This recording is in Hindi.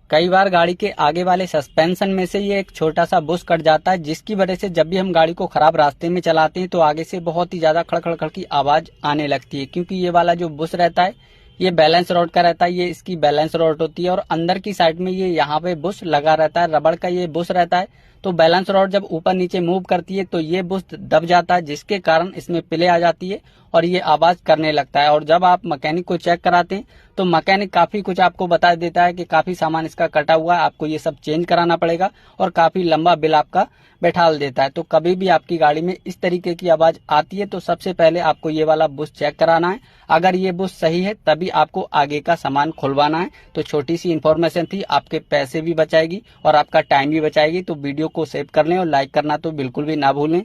कई बार गाड़ी के आगे वाले सस्पेंशन में से ये एक छोटा सा बुश कट जाता है, जिसकी वजह से जब भी हम गाड़ी को खराब रास्ते में चलाते हैं तो आगे से बहुत ही ज्यादा खड़ खड़ खड़ की आवाज आने लगती है। क्योंकि ये वाला जो बुश रहता है ये बैलेंस रॉड का रहता है, ये इसकी बैलेंस रॉड होती है और अंदर की साइड में ये यहाँ पे बुश लगा रहता है, रबड़ का ये बुश रहता है। तो बैलेंस रॉड जब ऊपर नीचे मूव करती है तो ये बुश दब जाता है, जिसके कारण इसमें प्ले आ जाती है और ये आवाज करने लगता है। और जब आप मैकेनिक को चेक कराते हैं तो मैकेनिक काफी कुछ आपको बता देता है कि काफी सामान इसका कटा हुआ है, आपको ये सब चेंज कराना पड़ेगा और काफी लंबा बिल आपका बैठाल देता है। तो कभी भी आपकी गाड़ी में इस तरीके की आवाज आती है तो सबसे पहले आपको ये वाला बुश चेक कराना है। अगर ये बुश सही है तभी आपको आगे का सामान खुलवाना है। तो छोटी सी इन्फॉर्मेशन थी, आपके पैसे भी बचाएगी और आपका टाइम भी बचाएगी। तो वीडियो को सेव कर लें और लाइक करना तो बिल्कुल भी ना भूलें।